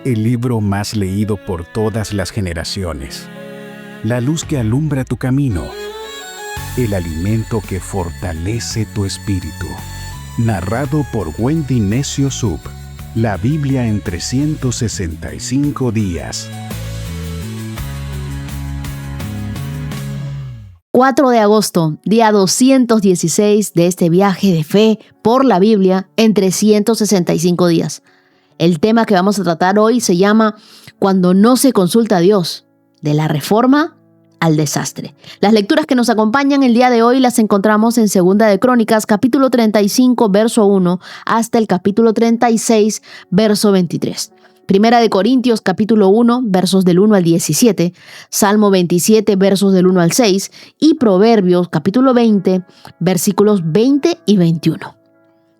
el libro más leído por todas las generaciones, la luz que alumbra tu camino, el alimento que fortalece tu espíritu. Narrado por Wendy Necio Sub, la Biblia en 365 días. 4 de agosto, día 216 de este viaje de fe por la Biblia en 365 días. El tema que vamos a tratar hoy se llama Cuando no se consulta a Dios, de la reforma al desastre. Las lecturas que nos acompañan el día de hoy las encontramos en Segunda de Crónicas, capítulo 35, verso 1, hasta el capítulo 36, verso 23. Primera de Corintios, capítulo 1, versos del 1 al 17, Salmo 27, versos del 1 al 6, y Proverbios, capítulo 20, versículos 20 y 21.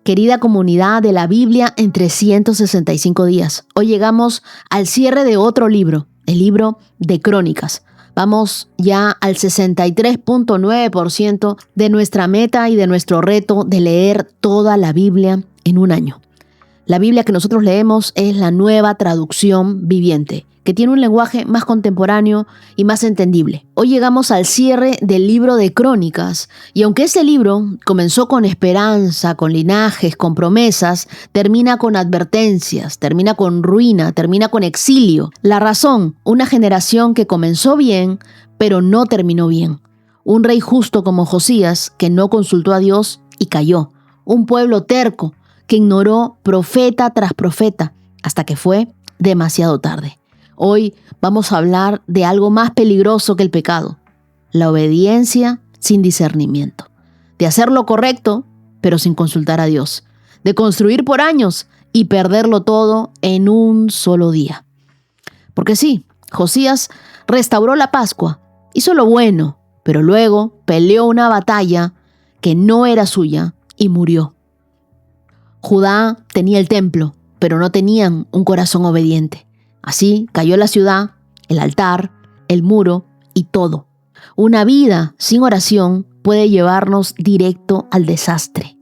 Querida comunidad de la Biblia en 365 días, hoy llegamos al cierre de otro libro, el libro de Crónicas. Vamos ya al 63.9% de nuestra meta y de nuestro reto de leer toda la Biblia en un año. La Biblia que nosotros leemos es la Nueva Traducción Viviente, que tiene un lenguaje más contemporáneo y más entendible. Hoy llegamos al cierre del libro de Crónicas, y aunque este libro comenzó con esperanza, con linajes, con promesas, termina con advertencias, termina con ruina, termina con exilio. La razón, una generación que comenzó bien, pero no terminó bien. Un rey justo como Josías, que no consultó a Dios y cayó. Un pueblo terco, que ignoró profeta tras profeta, hasta que fue demasiado tarde. Hoy vamos a hablar de algo más peligroso que el pecado, la obediencia sin discernimiento, de hacer lo correcto, pero sin consultar a Dios, de construir por años y perderlo todo en un solo día. Porque sí, Josías restauró la Pascua, hizo lo bueno, pero luego peleó una batalla que no era suya y murió. Judá tenía el templo, pero no tenían un corazón obediente. Así cayó la ciudad, el altar, el muro y todo. Una vida sin oración puede llevarnos directo al desastre.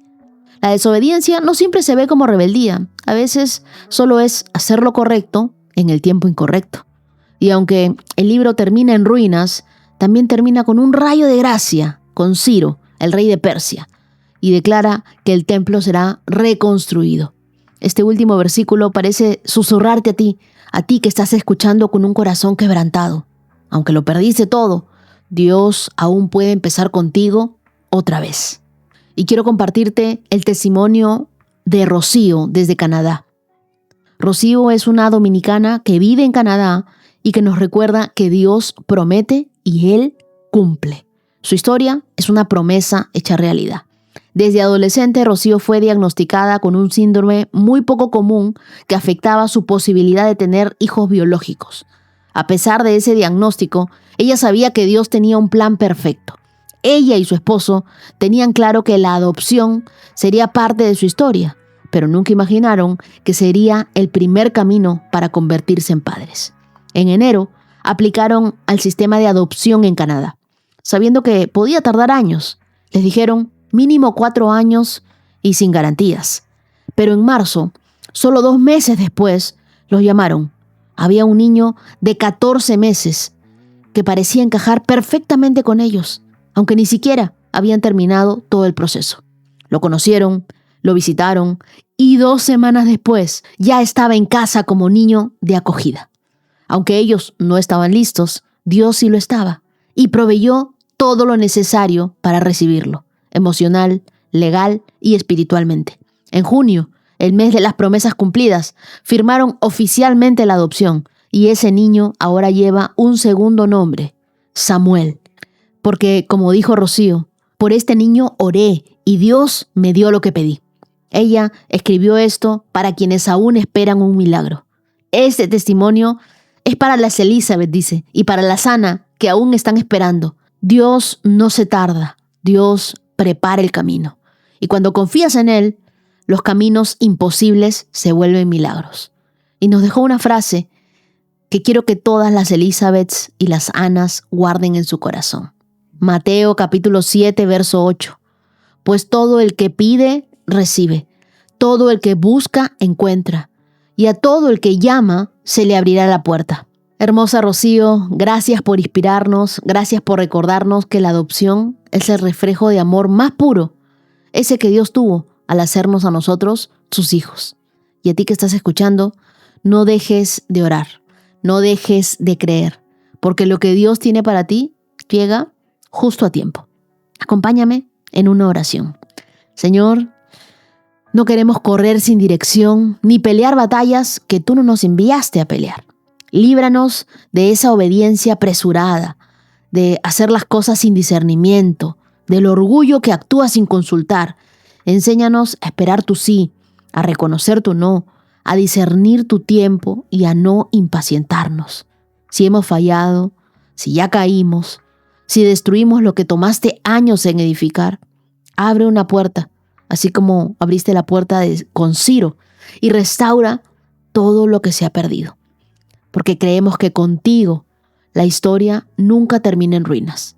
La desobediencia no siempre se ve como rebeldía. A veces solo es hacer lo correcto en el tiempo incorrecto. Y aunque el libro termina en ruinas, también termina con un rayo de gracia, con Ciro, el rey de Persia, y declara que el templo será reconstruido. Este último versículo parece susurrarte a ti que estás escuchando con un corazón quebrantado. Aunque lo perdiste todo, Dios aún puede empezar contigo otra vez. Y quiero compartirte el testimonio de Rocío desde Canadá. Rocío es una dominicana que vive en Canadá y que nos recuerda que Dios promete y Él cumple. Su historia es una promesa hecha realidad. Desde adolescente, Rocío fue diagnosticada con un síndrome muy poco común que afectaba su posibilidad de tener hijos biológicos. A pesar de ese diagnóstico, ella sabía que Dios tenía un plan perfecto. Ella y su esposo tenían claro que la adopción sería parte de su historia, pero nunca imaginaron que sería el primer camino para convertirse en padres. En enero, aplicaron al sistema de adopción en Canadá, sabiendo que podía tardar años. Les dijeron mínimo 4 años y sin garantías. Pero en marzo, solo 2 meses después, los llamaron. Había un niño de 14 meses que parecía encajar perfectamente con ellos, aunque ni siquiera habían terminado todo el proceso. Lo conocieron, lo visitaron y 2 semanas después ya estaba en casa como niño de acogida. Aunque ellos no estaban listos, Dios sí lo estaba y proveyó todo lo necesario para recibirlo, emocional, legal y espiritualmente. En junio, el mes de las promesas cumplidas, firmaron oficialmente la adopción y ese niño ahora lleva un segundo nombre, Samuel. Porque, como dijo Rocío, por este niño oré y Dios me dio lo que pedí. Ella escribió esto para quienes aún esperan un milagro. Este testimonio es para las Elizabeth, dice, y para las Ana, que aún están esperando. Dios no se tarda, Dios prepara el camino. Y cuando confías en Él, los caminos imposibles se vuelven milagros. Y nos dejó una frase que quiero que todas las Elizabeths y las Anas guarden en su corazón. Mateo capítulo 7, verso 8. Pues todo el que pide, recibe. Todo el que busca, encuentra. Y a todo el que llama, se le abrirá la puerta. Hermosa Rocío, gracias por inspirarnos, gracias por recordarnos que la adopción es el reflejo de amor más puro, ese que Dios tuvo al hacernos a nosotros sus hijos. Y a ti que estás escuchando, no dejes de orar, no dejes de creer, porque lo que Dios tiene para ti llega justo a tiempo. Acompáñame en una oración. Señor, no queremos correr sin dirección ni pelear batallas que tú no nos enviaste a pelear. Líbranos de esa obediencia apresurada, de hacer las cosas sin discernimiento, del orgullo que actúa sin consultar. Enséñanos a esperar tu sí, a reconocer tu no, a discernir tu tiempo y a no impacientarnos. Si hemos fallado, si ya caímos, si destruimos lo que tomaste años en edificar, abre una puerta, así como abriste la puerta con Ciro, y restaura todo lo que se ha perdido. Porque creemos que contigo la historia nunca termina en ruinas.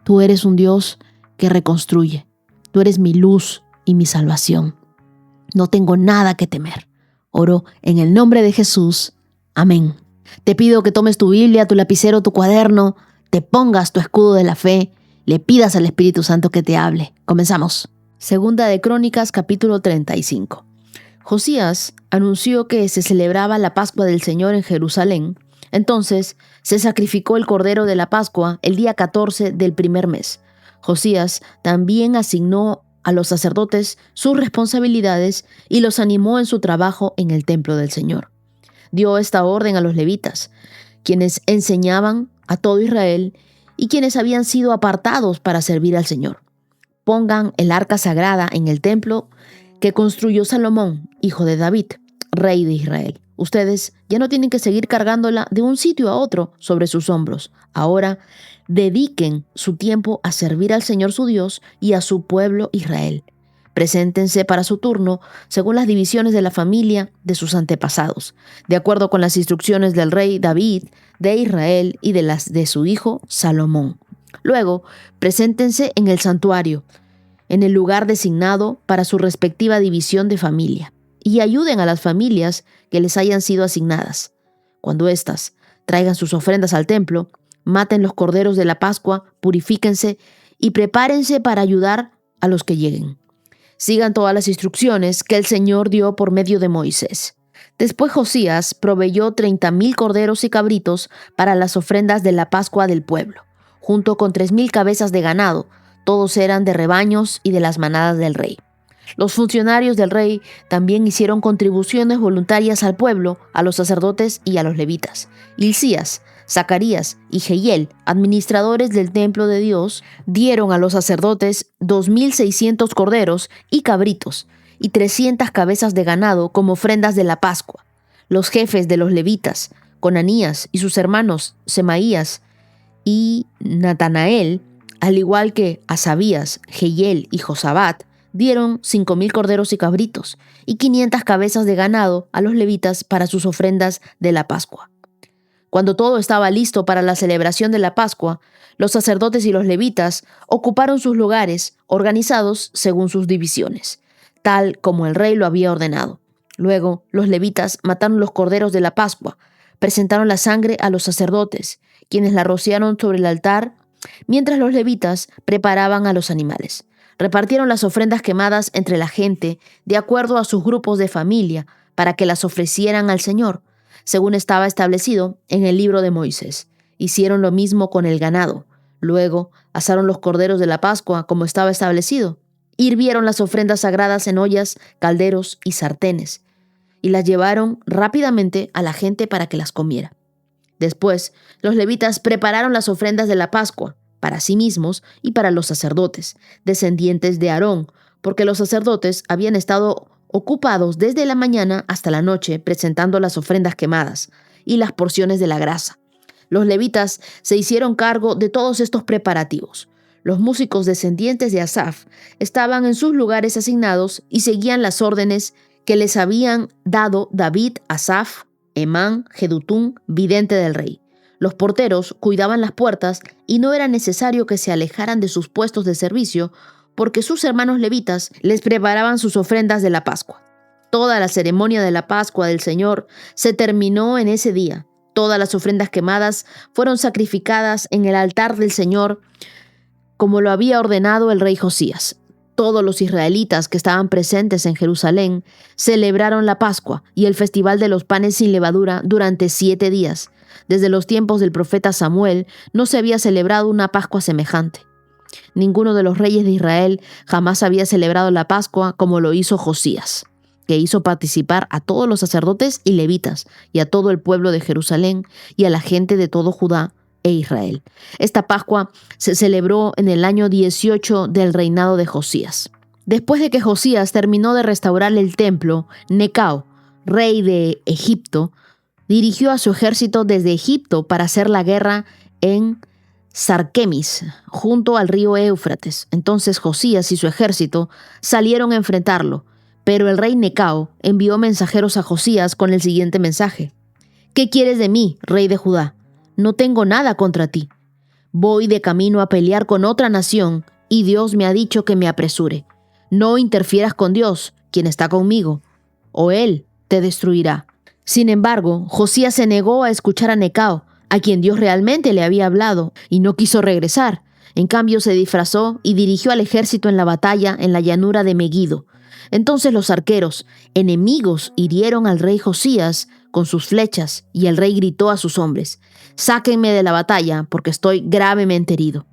Tú eres un Dios que reconstruye. Tú eres mi luz y mi salvación. No tengo nada que temer. Oro en el nombre de Jesús. Amén. Te pido que tomes tu Biblia, tu lapicero, tu cuaderno, te pongas tu escudo de la fe, le pidas al Espíritu Santo que te hable. Comenzamos. Segunda de Crónicas, capítulo 35. Josías anunció que se celebraba la Pascua del Señor en Jerusalén. Entonces se sacrificó el Cordero de la Pascua el día 14 del primer mes. Josías también asignó a los sacerdotes sus responsabilidades y los animó en su trabajo en el templo del Señor. Dio esta orden a los levitas, quienes enseñaban a todo Israel y quienes habían sido apartados para servir al Señor. Pongan el arca sagrada en el templo que construyó Salomón, hijo de David, rey de Israel. Ustedes ya no tienen que seguir cargándola de un sitio a otro sobre sus hombros. Ahora dediquen su tiempo a servir al Señor su Dios y a su pueblo Israel. Preséntense para su turno según las divisiones de la familia de sus antepasados, de acuerdo con las instrucciones del rey David, de Israel y de las de su hijo Salomón. Luego, preséntense en el santuario, en el lugar designado para su respectiva división de familia, y ayuden a las familias que les hayan sido asignadas. Cuando éstas traigan sus ofrendas al templo, maten los corderos de la Pascua, purifíquense y prepárense para ayudar a los que lleguen. Sigan todas las instrucciones que el Señor dio por medio de Moisés. Después Josías proveyó 30,000 corderos y cabritos para las ofrendas de la Pascua del pueblo, junto con 3,000 cabezas de ganado. Todos eran de rebaños y de las manadas del rey. Los funcionarios del rey también hicieron contribuciones voluntarias al pueblo, a los sacerdotes y a los levitas. Hilcías, Zacarías y Jehiel, administradores del templo de Dios, dieron a los sacerdotes 2,600 corderos y cabritos y 300 cabezas de ganado como ofrendas de la Pascua. Los jefes de los levitas, Conanías y sus hermanos Semaías y Natanael, al igual que Asabías, Jehiel y Josabat, dieron 5,000 corderos y cabritos y 500 cabezas de ganado a los levitas para sus ofrendas de la Pascua. Cuando todo estaba listo para la celebración de la Pascua, los sacerdotes y los levitas ocuparon sus lugares, organizados según sus divisiones, tal como el rey lo había ordenado. Luego, los levitas mataron los corderos de la Pascua, presentaron la sangre a los sacerdotes, quienes la rociaron sobre el altar, mientras los levitas preparaban a los animales. Repartieron las ofrendas quemadas entre la gente, de acuerdo a sus grupos de familia, para que las ofrecieran al Señor, según estaba establecido en el libro de Moisés. Hicieron lo mismo con el ganado. Luego asaron los corderos de la Pascua como estaba establecido. Hirvieron las ofrendas sagradas en ollas, calderos y sartenes, y las llevaron rápidamente a la gente para que las comiera. Después, los levitas prepararon las ofrendas de la Pascua para sí mismos y para los sacerdotes, descendientes de Aarón, porque los sacerdotes habían estado ocupados desde la mañana hasta la noche presentando las ofrendas quemadas y las porciones de la grasa. Los levitas se hicieron cargo de todos estos preparativos. Los músicos descendientes de Asaf estaban en sus lugares asignados y seguían las órdenes que les habían dado David, Asaf, Emán, Jedutún, vidente del rey. Los porteros cuidaban las puertas y no era necesario que se alejaran de sus puestos de servicio porque sus hermanos levitas les preparaban sus ofrendas de la Pascua. Toda la ceremonia de la Pascua del Señor se terminó en ese día. Todas las ofrendas quemadas fueron sacrificadas en el altar del Señor, como lo había ordenado el rey Josías. Todos los israelitas que estaban presentes en Jerusalén celebraron la Pascua y el festival de los panes sin levadura durante 7 días. Desde los tiempos del profeta Samuel no se había celebrado una Pascua semejante. Ninguno de los reyes de Israel jamás había celebrado la Pascua como lo hizo Josías, que hizo participar a todos los sacerdotes y levitas, y a todo el pueblo de Jerusalén, y a la gente de todo Judá e Israel. Esta Pascua se celebró en el año 18 del reinado de Josías. Después de que Josías terminó de restaurar el templo, Necao, rey de Egipto, dirigió a su ejército desde Egipto para hacer la guerra en Sarquemis, junto al río Éufrates. Entonces Josías y su ejército salieron a enfrentarlo, pero el rey Necao envió mensajeros a Josías con el siguiente mensaje: ¿Qué quieres de mí, rey de Judá? No tengo nada contra ti. Voy de camino a pelear con otra nación, y Dios me ha dicho que me apresure. No interfieras con Dios, quien está conmigo, o Él te destruirá. Sin embargo, Josías se negó a escuchar a Necao, a quien Dios realmente le había hablado, y no quiso regresar. En cambio, se disfrazó y dirigió al ejército en la batalla en la llanura de Meguido. Entonces los arqueros, enemigos, hirieron al rey Josías con sus flechas, y el rey gritó a sus hombres: «Sáquenme de la batalla, porque estoy gravemente herido».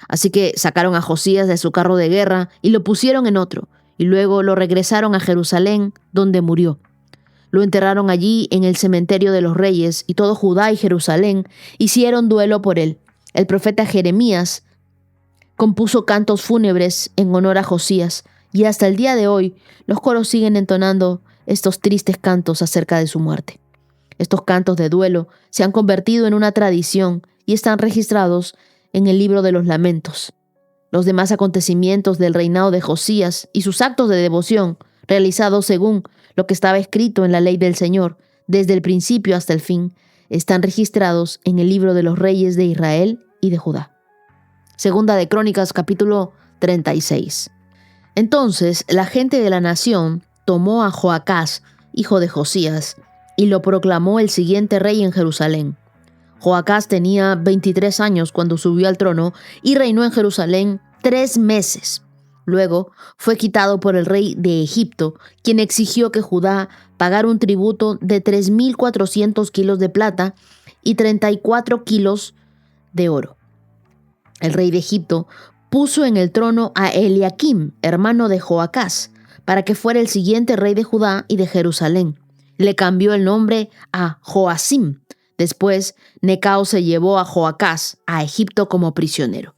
Así que sacaron a Josías de su carro de guerra y lo pusieron en otro, y luego lo regresaron a Jerusalén, donde murió. Lo enterraron allí en el cementerio de los reyes, y todo Judá y Jerusalén hicieron duelo por él. El profeta Jeremías compuso cantos fúnebres en honor a Josías, y hasta el día de hoy los coros siguen entonando estos tristes cantos acerca de su muerte. Estos cantos de duelo se han convertido en una tradición y están registrados en el libro de los lamentos. Los demás acontecimientos del reinado de Josías y sus actos de devoción, realizados según lo que estaba escrito en la ley del Señor, desde el principio hasta el fin, están registrados en el libro de los reyes de Israel y de Judá. Segunda de Crónicas, capítulo 36. Entonces la gente de la nación tomó a Joacás, hijo de Josías, y lo proclamó el siguiente rey en Jerusalén. Joacás tenía 23 años cuando subió al trono y reinó en Jerusalén 3 meses. Luego fue quitado por el rey de Egipto, quien exigió que Judá pagara un tributo de 3,400 kilos de plata y 34 kilos de oro. El rey de Egipto puso en el trono a Eliakim, hermano de Joacás, para que fuera el siguiente rey de Judá y de Jerusalén. Le cambió el nombre a Joacim. Después, Necao se llevó a Joacás a Egipto como prisionero.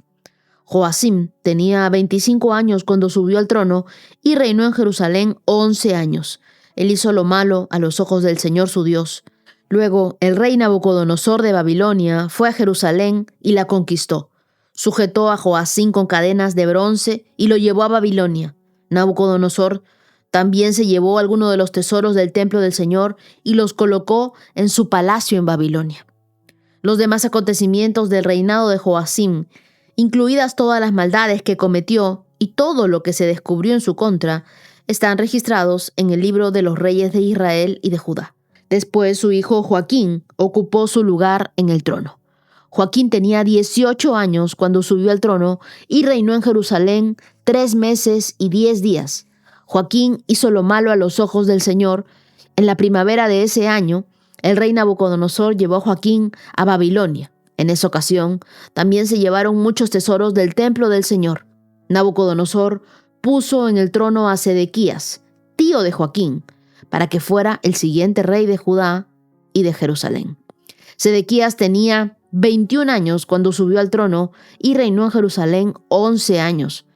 Joacim tenía 25 años cuando subió al trono y reinó en Jerusalén 11 años. Él hizo lo malo a los ojos del Señor su Dios. Luego, el rey Nabucodonosor de Babilonia fue a Jerusalén y la conquistó. Sujetó a Joacim con cadenas de bronce y lo llevó a Babilonia. Nabucodonosor también se llevó algunos de los tesoros del templo del Señor y los colocó en su palacio en Babilonia. Los demás acontecimientos del reinado de Joacim, incluidas todas las maldades que cometió y todo lo que se descubrió en su contra, están registrados en el libro de los reyes de Israel y de Judá. Después su hijo Joaquín ocupó su lugar en el trono. Joaquín tenía 18 años cuando subió al trono y reinó en Jerusalén 3 meses y 10 días. Joaquín hizo lo malo a los ojos del Señor. En la primavera de ese año, el rey Nabucodonosor llevó a Joaquín a Babilonia. En esa ocasión, también se llevaron muchos tesoros del templo del Señor. Nabucodonosor puso en el trono a Sedequías, tío de Joaquín, para que fuera el siguiente rey de Judá y de Jerusalén. Sedequías tenía 21 años cuando subió al trono y reinó en Jerusalén 11 años.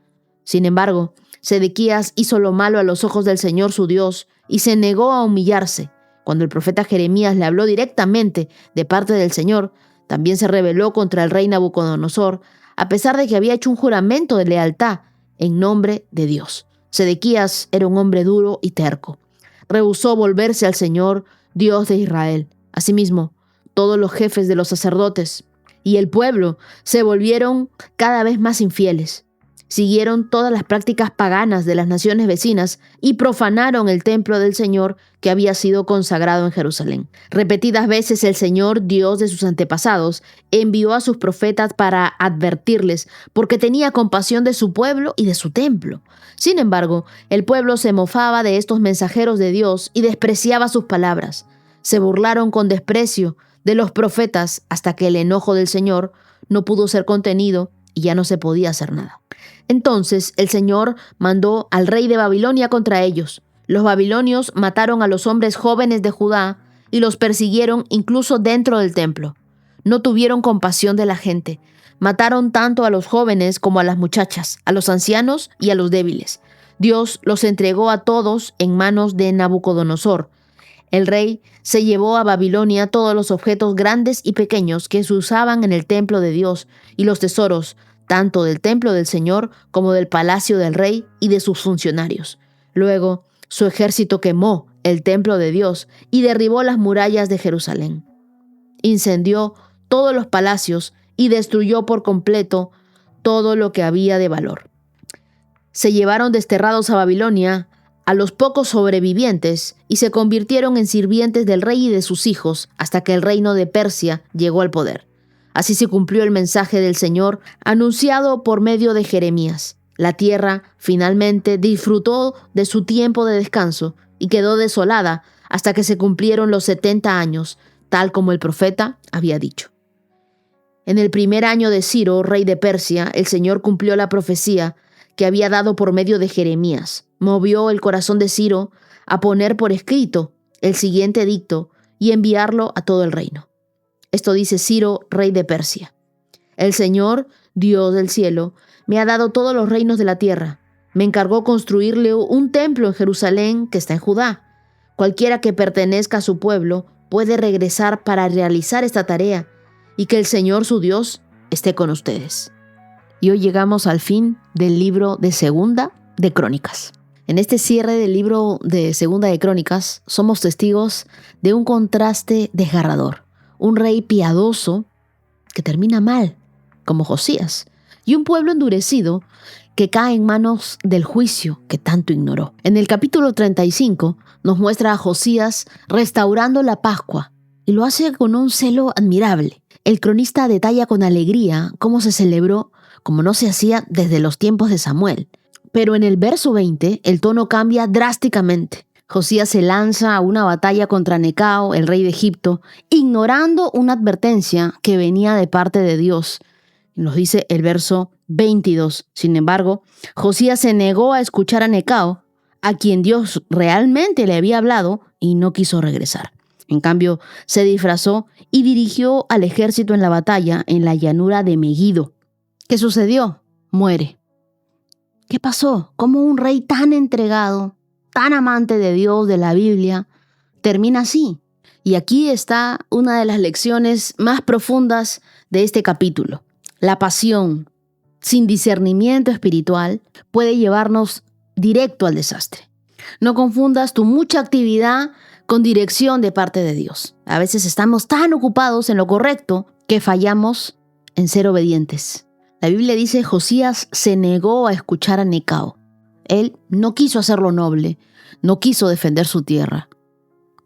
Sin embargo, Sedequías hizo lo malo a los ojos del Señor su Dios y se negó a humillarse. Cuando el profeta Jeremías le habló directamente de parte del Señor, también se rebeló contra el rey Nabucodonosor, a pesar de que había hecho un juramento de lealtad en nombre de Dios. Sedequías era un hombre duro y terco. Rehusó volverse al Señor, Dios de Israel. Asimismo, todos los jefes de los sacerdotes y el pueblo se volvieron cada vez más infieles. Siguieron todas las prácticas paganas de las naciones vecinas y profanaron el templo del Señor que había sido consagrado en Jerusalén. Repetidas veces el Señor, Dios de sus antepasados, envió a sus profetas para advertirles porque tenía compasión de su pueblo y de su templo. Sin embargo, el pueblo se mofaba de estos mensajeros de Dios y despreciaba sus palabras. Se burlaron con desprecio de los profetas hasta que el enojo del Señor no pudo ser contenido y ya no se podía hacer nada. Entonces el Señor mandó al rey de Babilonia contra ellos. Los babilonios mataron a los hombres jóvenes de Judá y los persiguieron incluso dentro del templo. No tuvieron compasión de la gente. Mataron tanto a los jóvenes como a las muchachas, a los ancianos y a los débiles. Dios los entregó a todos en manos de Nabucodonosor. El rey se llevó a Babilonia todos los objetos grandes y pequeños que se usaban en el templo de Dios y los tesoros, tanto del templo del Señor como del palacio del rey y de sus funcionarios. Luego, su ejército quemó el templo de Dios y derribó las murallas de Jerusalén. Incendió todos los palacios y destruyó por completo todo lo que había de valor. Se llevaron desterrados a Babilonia a los pocos sobrevivientes y se convirtieron en sirvientes del rey y de sus hijos hasta que el reino de Persia llegó al poder. Así se cumplió el mensaje del Señor anunciado por medio de Jeremías. La tierra finalmente disfrutó de su tiempo de descanso y quedó desolada hasta que se cumplieron los 70 años, tal como el profeta había dicho. En el primer año de Ciro, rey de Persia, el Señor cumplió la profecía que había dado por medio de Jeremías. Movió el corazón de Ciro a poner por escrito el siguiente edicto y enviarlo a todo el reino. Esto dice Ciro, rey de Persia: El Señor, Dios del cielo, me ha dado todos los reinos de la tierra. Me encargó construirle un templo en Jerusalén que está en Judá. Cualquiera que pertenezca a su pueblo puede regresar para realizar esta tarea y que el Señor su Dios esté con ustedes. Y hoy llegamos al fin del libro de Segunda de Crónicas. En este cierre del libro de Segunda de Crónicas somos testigos de un contraste desgarrador. Un rey piadoso que termina mal, como Josías, y un pueblo endurecido que cae en manos del juicio que tanto ignoró. En el capítulo 35 nos muestra a Josías restaurando la Pascua y lo hace con un celo admirable. El cronista detalla con alegría cómo se celebró como no se hacía desde los tiempos de Samuel. Pero en el verso 20 el tono cambia drásticamente. Josías se lanza a una batalla contra Necao, el rey de Egipto, ignorando una advertencia que venía de parte de Dios. Nos dice el verso 22. Sin embargo, Josías se negó a escuchar a Necao, a quien Dios realmente le había hablado, y no quiso regresar. En cambio, se disfrazó y dirigió al ejército en la batalla en la llanura de Megido. ¿Qué sucedió? Muere. ¿Qué pasó? ¿Cómo un rey tan entregado, tan amante de Dios, de la Biblia, termina así? Y aquí está una de las lecciones más profundas de este capítulo. La pasión sin discernimiento espiritual puede llevarnos directo al desastre. No confundas tu mucha actividad con dirección de parte de Dios. A veces estamos tan ocupados en lo correcto que fallamos en ser obedientes. La Biblia dice: Josías se negó a escuchar a Necao. Él no quiso hacer lo noble, no quiso defender su tierra,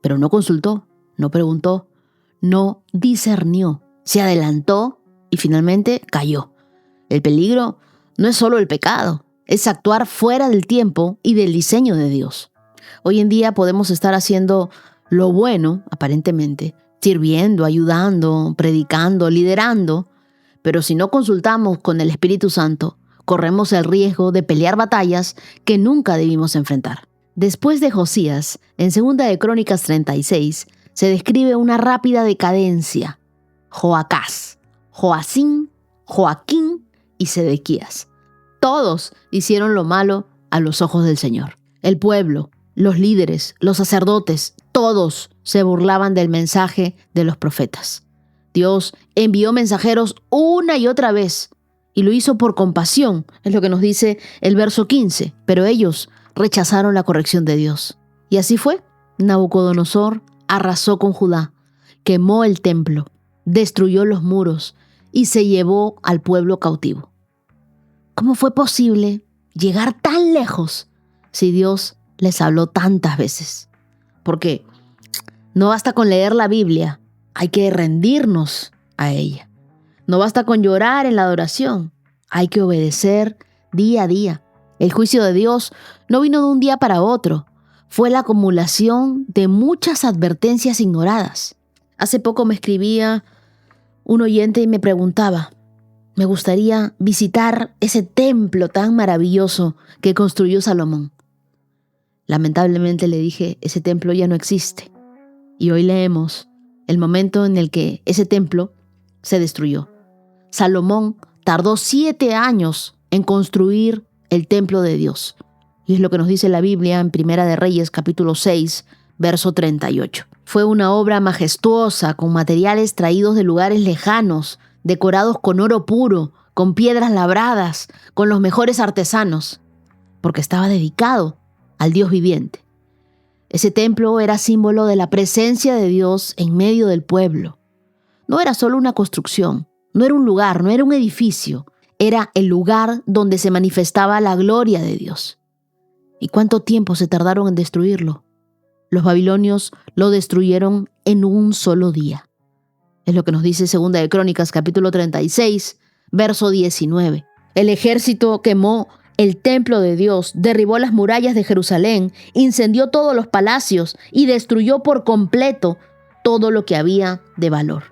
pero no consultó, no preguntó, no discernió, se adelantó y finalmente cayó. El peligro no es solo el pecado, es actuar fuera del tiempo y del diseño de Dios. Hoy en día podemos estar haciendo lo bueno, aparentemente, sirviendo, ayudando, predicando, liderando, pero si no consultamos con el Espíritu Santo, corremos el riesgo de pelear batallas que nunca debimos enfrentar. Después de Josías, en 2 de Crónicas 36, se describe una rápida decadencia. Joacás, Joacín, Joaquín y Sedequías. Todos hicieron lo malo a los ojos del Señor. El pueblo, los líderes, los sacerdotes, todos se burlaban del mensaje de los profetas. Dios envió mensajeros una y otra vez y lo hizo por compasión, es lo que nos dice el verso 15, pero ellos rechazaron la corrección de Dios. Y así fue. Nabucodonosor arrasó con Judá, quemó el templo, destruyó los muros y se llevó al pueblo cautivo. ¿Cómo fue posible llegar tan lejos si Dios les habló tantas veces? Porque no basta con leer la Biblia, hay que rendirnos a ella. No basta con llorar en la adoración, hay que obedecer día a día. El juicio de Dios no vino de un día para otro, fue la acumulación de muchas advertencias ignoradas. Hace poco me escribía un oyente y me preguntaba, me gustaría visitar ese templo tan maravilloso que construyó Salomón. Lamentablemente le dije, ese templo ya no existe. Y hoy leemos el momento en el que ese templo se destruyó. Salomón tardó 7 años en construir el templo de Dios. Y es lo que nos dice la Biblia en Primera de Reyes, capítulo 6, verso 38. Fue una obra majestuosa, con materiales traídos de lugares lejanos, decorados con oro puro, con piedras labradas, con los mejores artesanos, porque estaba dedicado al Dios viviente. Ese templo era símbolo de la presencia de Dios en medio del pueblo. No era solo una construcción, no era un lugar, no era un edificio, era el lugar donde se manifestaba la gloria de Dios. ¿Y cuánto tiempo se tardaron en destruirlo? Los babilonios lo destruyeron en un solo día. Es lo que nos dice Segunda de Crónicas, capítulo 36, verso 19. El ejército quemó el templo de Dios, derribó las murallas de Jerusalén, incendió todos los palacios y destruyó por completo todo lo que había de valor.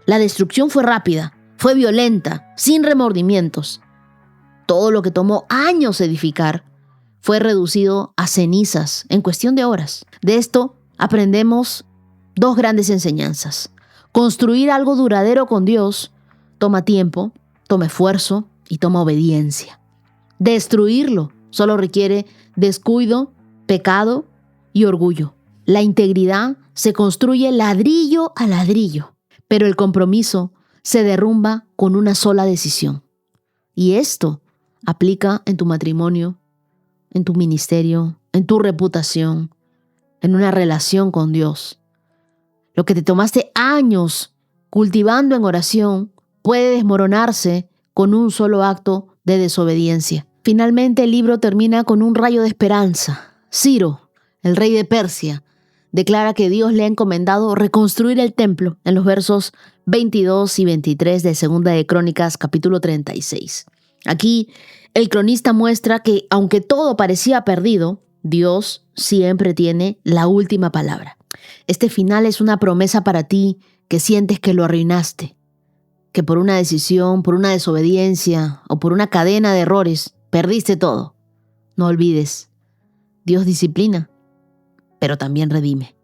La destrucción fue rápida, fue violenta, sin remordimientos. Todo lo que tomó años edificar fue reducido a cenizas en cuestión de horas. De esto aprendemos 2 grandes enseñanzas. Construir algo duradero con Dios toma tiempo, toma esfuerzo y toma obediencia. Destruirlo solo requiere descuido, pecado y orgullo. La integridad se construye ladrillo a ladrillo, pero el compromiso se derrumba con una sola decisión. Y esto aplica en tu matrimonio, en tu ministerio, en tu reputación, en una relación con Dios. Lo que te tomaste años cultivando en oración puede desmoronarse con un solo acto de desobediencia. Finalmente el libro termina con un rayo de esperanza. Ciro, el rey de Persia, declara que Dios le ha encomendado reconstruir el templo en los versos 22 y 23 de Segunda de Crónicas, capítulo 36. Aquí el cronista muestra que, aunque todo parecía perdido, Dios siempre tiene la última palabra. Este final es una promesa para ti que sientes que lo arruinaste, que por una decisión, por una desobediencia o por una cadena de errores perdiste todo. No olvides, Dios disciplina, pero también redime.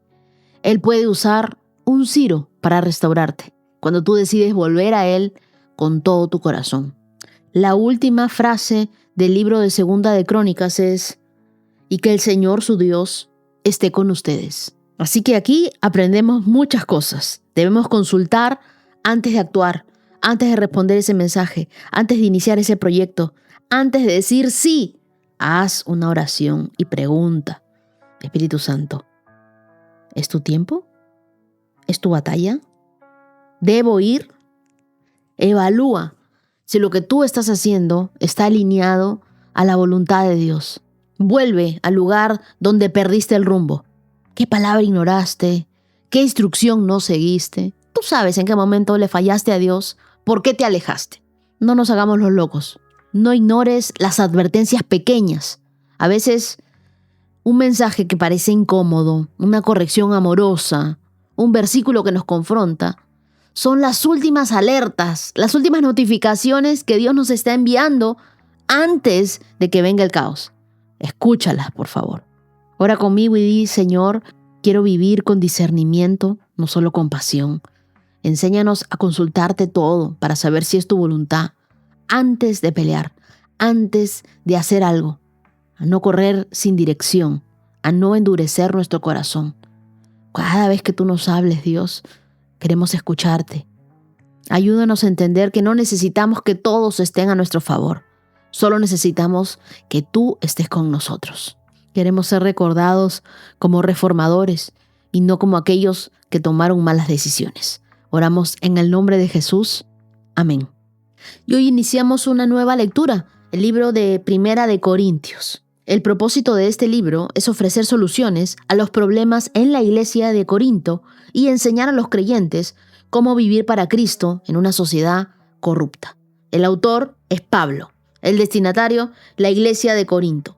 Él puede usar un Ciro para restaurarte cuando tú decides volver a Él con todo tu corazón. La última frase del libro de Segunda de Crónicas es: y que el Señor su Dios esté con ustedes. Así que aquí aprendemos muchas cosas. Debemos consultar antes de actuar, antes de responder ese mensaje, antes de iniciar ese proyecto, antes de decir sí. Haz una oración y pregunta: Espíritu Santo, ¿es tu tiempo? ¿Es tu batalla? ¿Debo ir? Evalúa si lo que tú estás haciendo está alineado a la voluntad de Dios. Vuelve al lugar donde perdiste el rumbo. ¿Qué palabra ignoraste? ¿Qué instrucción no seguiste? Tú sabes en qué momento le fallaste a Dios. ¿Por qué te alejaste? No nos hagamos los locos. No ignores las advertencias pequeñas. A veces un mensaje que parece incómodo, una corrección amorosa, un versículo que nos confronta, son las últimas alertas, las últimas notificaciones que Dios nos está enviando antes de que venga el caos. Escúchalas, por favor. Ora conmigo y di: Señor, quiero vivir con discernimiento, no solo con pasión. Enséñanos a consultarte todo para saber si es tu voluntad, antes de pelear, antes de hacer algo, a no correr sin dirección, a no endurecer nuestro corazón. Cada vez que tú nos hables, Dios, queremos escucharte. Ayúdanos a entender que no necesitamos que todos estén a nuestro favor. Solo necesitamos que tú estés con nosotros. Queremos ser recordados como reformadores y no como aquellos que tomaron malas decisiones. Oramos en el nombre de Jesús. Amén. Y hoy iniciamos una nueva lectura el libro de Primera de Corintios. El propósito de este libro es ofrecer soluciones a los problemas en la iglesia de Corinto y enseñar a los creyentes cómo vivir para Cristo en una sociedad corrupta. El autor es Pablo, el destinatario, la iglesia de Corinto.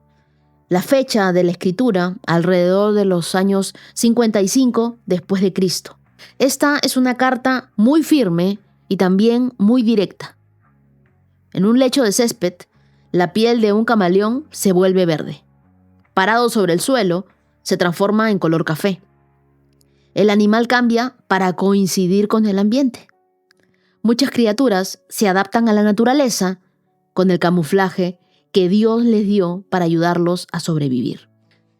La fecha de la escritura, alrededor de los años 55 después de Cristo. Esta es una carta muy firme y también muy directa. En un lecho de césped, la piel de un camaleón se vuelve verde. Parado sobre el suelo, se transforma en color café. El animal cambia para coincidir con el ambiente. Muchas criaturas se adaptan a la naturaleza con el camuflaje que Dios les dio para ayudarlos a sobrevivir.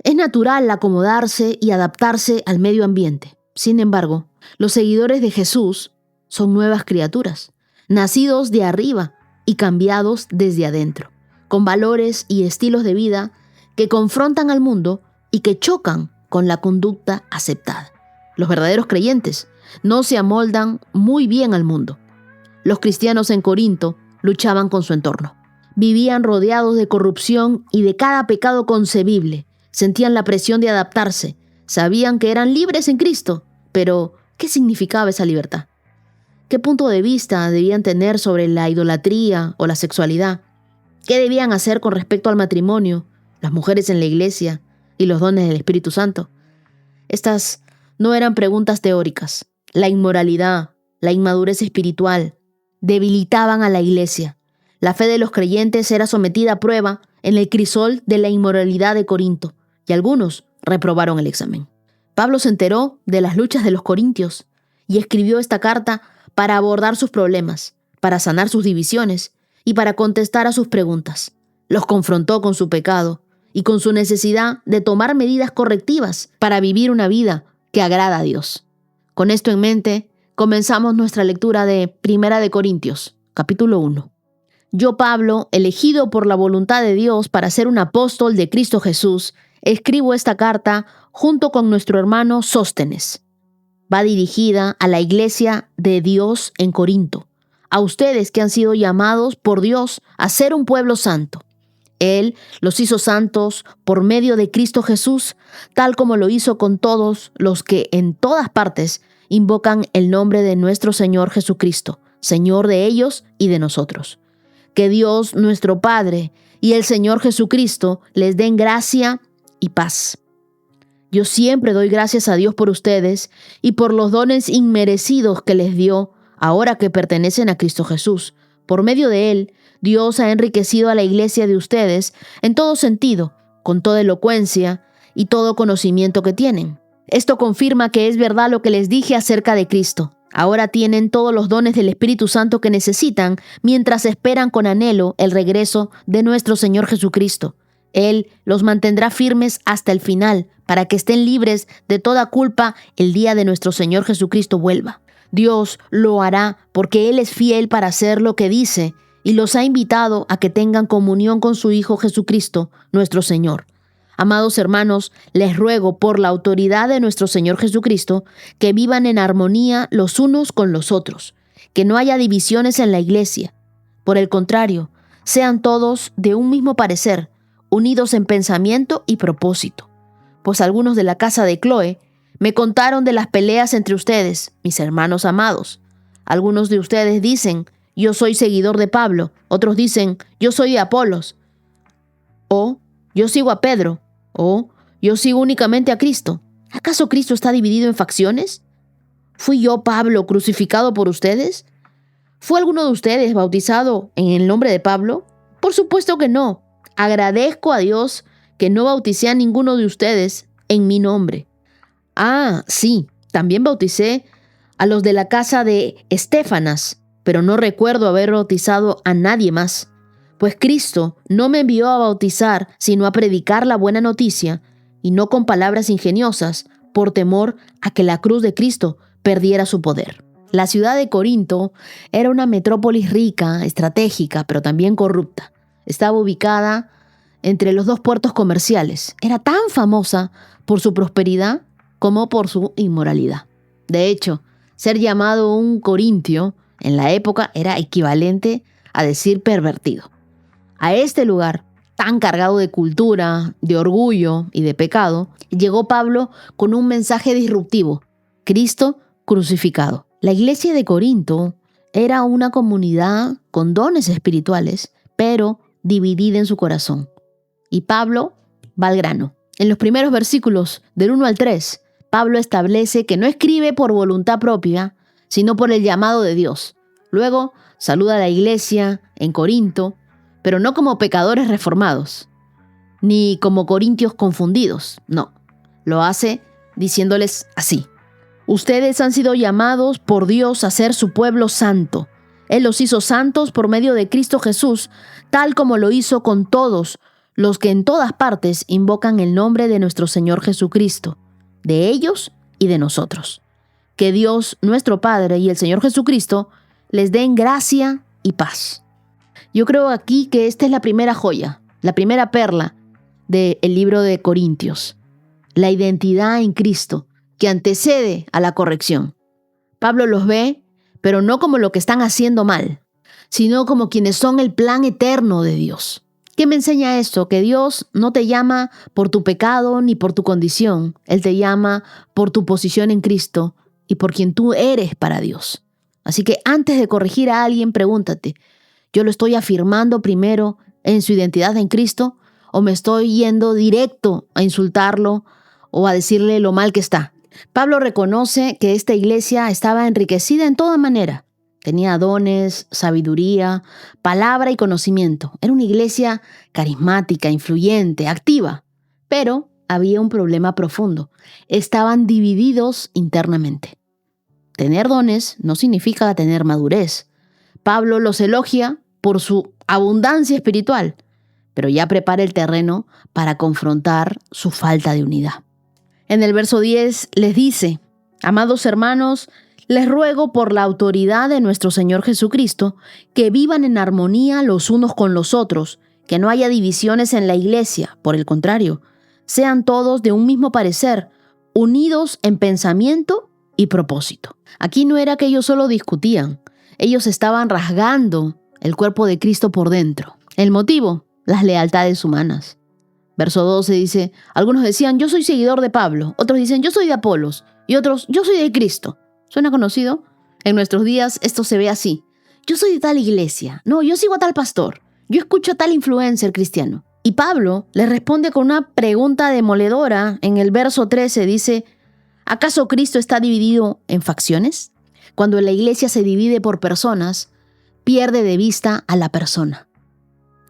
Es natural acomodarse y adaptarse al medio ambiente. Sin embargo, los seguidores de Jesús son nuevas criaturas, nacidos de arriba y cambiados desde adentro, con valores y estilos de vida que confrontan al mundo y que chocan con la conducta aceptada. Los verdaderos creyentes no se amoldan muy bien al mundo. Los cristianos en Corinto luchaban con su entorno. Vivían rodeados de corrupción y de cada pecado concebible. Sentían la presión de adaptarse. Sabían que eran libres en Cristo. Pero, ¿qué significaba esa libertad? ¿Qué punto de vista debían tener sobre la idolatría o la sexualidad? ¿Qué debían hacer con respecto al matrimonio, las mujeres en la iglesia y los dones del Espíritu Santo? Estas no eran preguntas teóricas. La inmoralidad, la inmadurez espiritual, debilitaban a la iglesia. La fe de los creyentes era sometida a prueba en el crisol de la inmoralidad de Corinto, y algunos reprobaron el examen. Pablo se enteró de las luchas de los corintios y escribió esta carta para abordar sus problemas, para sanar sus divisiones y para contestar a sus preguntas. Los confrontó con su pecado y con su necesidad de tomar medidas correctivas para vivir una vida que agrada a Dios. Con esto en mente, comenzamos nuestra lectura de Primera de Corintios, capítulo 1. Yo, Pablo, elegido por la voluntad de Dios para ser un apóstol de Cristo Jesús, escribo esta carta junto con nuestro hermano Sóstenes. Va dirigida a la iglesia de Dios en Corinto, a ustedes que han sido llamados por Dios a ser un pueblo santo. Él los hizo santos por medio de Cristo Jesús, tal como lo hizo con todos los que en todas partes invocan el nombre de nuestro Señor Jesucristo, Señor de ellos y de nosotros. Que Dios, nuestro Padre, y el Señor Jesucristo les den gracia y paz. Yo siempre doy gracias a Dios por ustedes y por los dones inmerecidos que les dio ahora que pertenecen a Cristo Jesús. Por medio de Él, Dios ha enriquecido a la iglesia de ustedes en todo sentido, con toda elocuencia y todo conocimiento que tienen. Esto confirma que es verdad lo que les dije acerca de Cristo. Ahora tienen todos los dones del Espíritu Santo que necesitan mientras esperan con anhelo el regreso de nuestro Señor Jesucristo. Él los mantendrá firmes hasta el final para que estén libres de toda culpa el día de nuestro Señor Jesucristo vuelva. Dios lo hará porque Él es fiel para hacer lo que dice y los ha invitado a que tengan comunión con su Hijo Jesucristo, nuestro Señor. Amados hermanos, les ruego por la autoridad de nuestro Señor Jesucristo que vivan en armonía los unos con los otros, que no haya divisiones en la iglesia. Por el contrario, sean todos de un mismo parecer, unidos en pensamiento y propósito. Pues algunos de la casa de Cloé me contaron de las peleas entre ustedes, mis hermanos amados. Algunos de ustedes dicen, yo soy seguidor de Pablo, otros dicen, yo soy de Apolos, o yo sigo a Pedro, o yo sigo únicamente a Cristo. ¿Acaso Cristo está dividido en facciones? ¿Fui yo, Pablo, crucificado por ustedes? ¿Fue alguno de ustedes bautizado en el nombre de Pablo? Por supuesto que no. Agradezco a Dios que no bauticé a ninguno de ustedes en mi nombre. Ah, sí, también bauticé a los de la casa de Estéfanas, pero no recuerdo haber bautizado a nadie más. Pues Cristo no me envió a bautizar, sino a predicar la buena noticia, y no con palabras ingeniosas, por temor a que la cruz de Cristo perdiera su poder. La ciudad de Corinto era una metrópolis rica, estratégica, pero también corrupta. Estaba ubicada entre los dos puertos comerciales. Era tan famosa por su prosperidad como por su inmoralidad. De hecho, ser llamado un corintio en la época era equivalente a decir pervertido. A este lugar, tan cargado de cultura, de orgullo y de pecado, llegó Pablo con un mensaje disruptivo: Cristo crucificado. La iglesia de Corinto era una comunidad con dones espirituales, pero dividida en su corazón. Y Pablo va al grano. En los primeros versículos, del 1 al 3, Pablo establece que no escribe por voluntad propia, sino por el llamado de Dios. Luego saluda a la iglesia en Corinto, pero no como pecadores reformados, ni como corintios confundidos. No, lo hace diciéndoles así: ustedes han sido llamados por Dios a ser su pueblo santo. Él los hizo santos por medio de Cristo Jesús, tal como lo hizo con todos los que en todas partes invocan el nombre de nuestro Señor Jesucristo, de ellos y de nosotros. Que Dios, nuestro Padre, y el Señor Jesucristo les den gracia y paz. Yo creo aquí que esta es la primera joya, la primera perla del libro de Corintios. La identidad en Cristo, que antecede a la corrección. Pablo los ve, pero no como lo que están haciendo mal, sino como quienes son el plan eterno de Dios. ¿Qué me enseña esto? Que Dios no te llama por tu pecado ni por tu condición. Él te llama por tu posición en Cristo y por quien tú eres para Dios. Así que antes de corregir a alguien, pregúntate: ¿yo lo estoy afirmando primero en su identidad en Cristo o me estoy yendo directo a insultarlo o a decirle lo mal que está? Pablo reconoce que esta iglesia estaba enriquecida en toda manera. Tenía dones, sabiduría, palabra y conocimiento. Era una iglesia carismática, influyente, activa. Pero había un problema profundo. Estaban divididos internamente. Tener dones no significa tener madurez. Pablo los elogia por su abundancia espiritual, pero ya prepara el terreno para confrontar su falta de unidad. En el verso 10 les dice: amados hermanos, les ruego por la autoridad de nuestro Señor Jesucristo que vivan en armonía los unos con los otros, que no haya divisiones en la iglesia. Por el contrario, sean todos de un mismo parecer, unidos en pensamiento y propósito. Aquí no era que ellos solo discutían, ellos estaban rasgando el cuerpo de Cristo por dentro. El motivo: las lealtades humanas. Verso 12 dice: algunos decían, yo soy seguidor de Pablo, otros dicen, yo soy de Apolos, y otros, yo soy de Cristo. ¿Suena conocido? En nuestros días esto se ve así: yo soy de tal iglesia, no, yo sigo a tal pastor, yo escucho a tal influencer cristiano. Y Pablo le responde con una pregunta demoledora. En el verso 13 dice: ¿acaso Cristo está dividido en facciones? Cuando la iglesia se divide por personas, pierde de vista a la persona.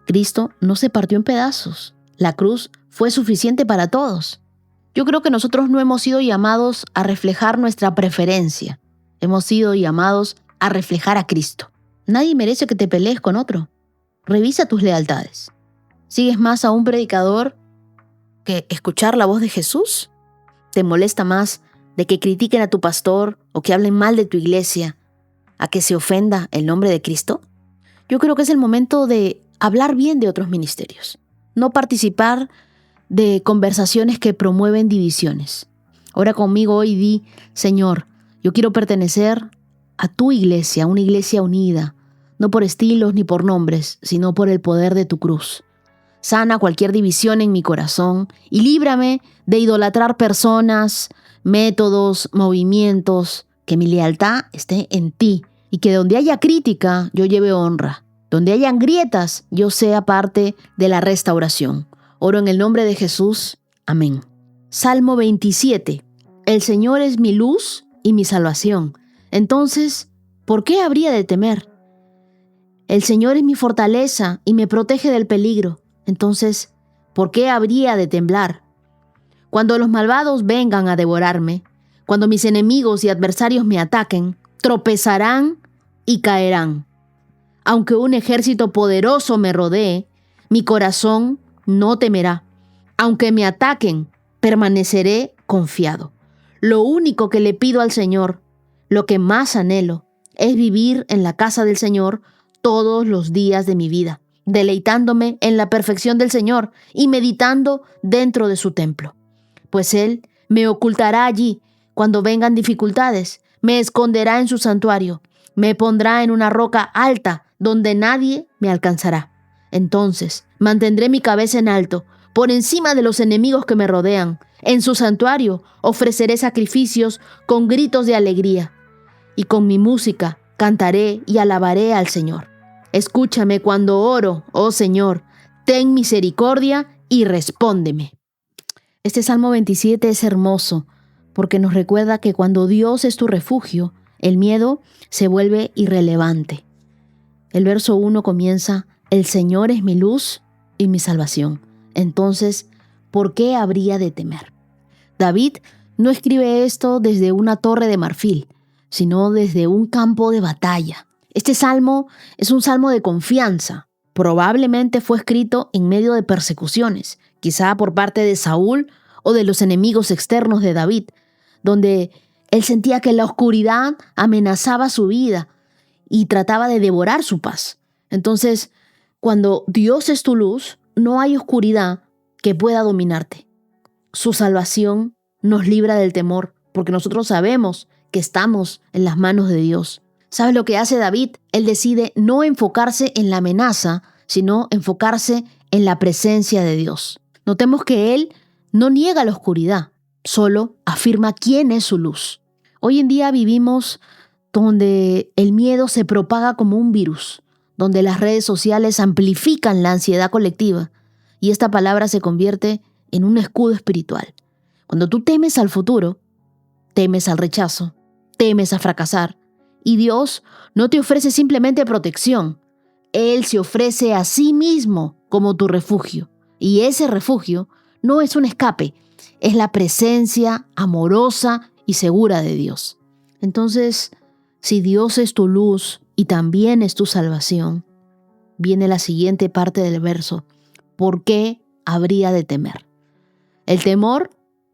Cristo no se partió en pedazos. La cruz fue suficiente para todos. Yo creo que nosotros no hemos sido llamados a reflejar nuestra preferencia. Hemos sido llamados a reflejar a Cristo. Nadie merece que te pelees con otro. Revisa tus lealtades. ¿Sigues más a un predicador que escuchar la voz de Jesús? ¿Te molesta más de que critiquen a tu pastor o que hablen mal de tu iglesia a que se ofenda el nombre de Cristo? Yo creo que es el momento de hablar bien de otros ministerios. No participar de conversaciones que promueven divisiones. Ora conmigo hoy y di: Señor, yo quiero pertenecer a tu iglesia, una iglesia unida, no por estilos ni por nombres, sino por el poder de tu cruz. Sana cualquier división en mi corazón y líbrame de idolatrar personas, métodos, movimientos, que mi lealtad esté en ti y que donde haya crítica yo lleve honra. Donde hayan grietas, yo sea parte de la restauración. Oro en el nombre de Jesús. Amén. Salmo 27. El Señor es mi luz y mi salvación. Entonces, ¿por qué habría de temer? El Señor es mi fortaleza y me protege del peligro. Entonces, ¿por qué habría de temblar? Cuando los malvados vengan a devorarme, cuando mis enemigos y adversarios me ataquen, tropezarán y caerán. Aunque un ejército poderoso me rodee, mi corazón no temerá. Aunque me ataquen, permaneceré confiado. Lo único que le pido al Señor, lo que más anhelo, es vivir en la casa del Señor todos los días de mi vida, deleitándome en la perfección del Señor y meditando dentro de su templo. Pues Él me ocultará allí cuando vengan dificultades, me esconderá en su santuario, me pondrá en una roca alta donde nadie me alcanzará. Entonces mantendré mi cabeza en alto, por encima de los enemigos que me rodean. En su santuario ofreceré sacrificios con gritos de alegría, y con mi música cantaré y alabaré al Señor. Escúchame cuando oro, oh Señor, ten misericordia y respóndeme. Este Salmo 27 es hermoso porque nos recuerda que cuando Dios es tu refugio, el miedo se vuelve irrelevante. El verso 1 comienza: el Señor es mi luz y mi salvación. Entonces, ¿por qué habría de temer? David no escribe esto desde una torre de marfil, sino desde un campo de batalla. Este salmo es un salmo de confianza. Probablemente fue escrito en medio de persecuciones, quizá por parte de Saúl o de los enemigos externos de David, donde él sentía que la oscuridad amenazaba su vida y trataba de devorar su paz. Entonces, cuando Dios es tu luz, no hay oscuridad que pueda dominarte. Su salvación nos libra del temor, porque nosotros sabemos que estamos en las manos de Dios. ¿Sabes lo que hace David? Él decide no enfocarse en la amenaza, sino enfocarse en la presencia de Dios. Notemos que él no niega la oscuridad, solo afirma quién es su luz. Hoy en día vivimos donde el miedo se propaga como un virus, donde las redes sociales amplifican la ansiedad colectiva y esta palabra se convierte en un escudo espiritual. Cuando tú temes al futuro, temes al rechazo, temes a fracasar, y Dios no te ofrece simplemente protección. Él se ofrece a sí mismo como tu refugio. Y ese refugio no es un escape, es la presencia amorosa y segura de Dios. Entonces, si Dios es tu luz y también es tu salvación, viene la siguiente parte del verso: ¿por qué habría de temer? El temor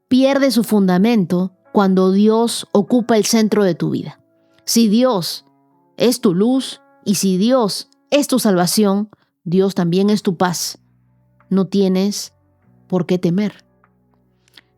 pierde su fundamento cuando Dios ocupa el centro de tu vida. Si Dios es tu luz y si Dios es tu salvación, Dios también es tu paz. No tienes por qué temer.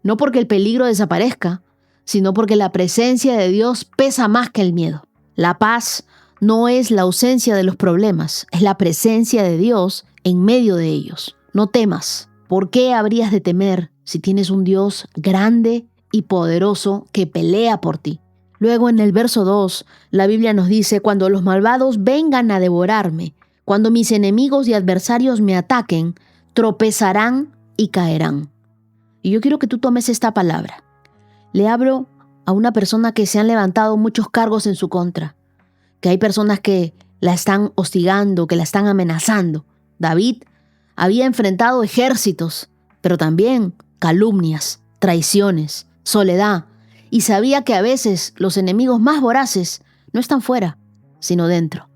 No porque el peligro desaparezca, sino porque la presencia de Dios pesa más que el miedo. La paz no es la ausencia de los problemas, es la presencia de Dios en medio de ellos. No temas. ¿Por qué habrías de temer si tienes un Dios grande y poderoso que pelea por ti? Luego en el verso 2, la Biblia nos dice: cuando los malvados vengan a devorarme, cuando mis enemigos y adversarios me ataquen, tropezarán y caerán. Y yo quiero que tú tomes esta palabra. Le hablo a una persona que se han levantado muchos cargos en su contra, que hay personas que la están hostigando, que la están amenazando. David había enfrentado ejércitos, pero también calumnias, traiciones, soledad, y sabía que a veces los enemigos más voraces no están fuera, sino dentro,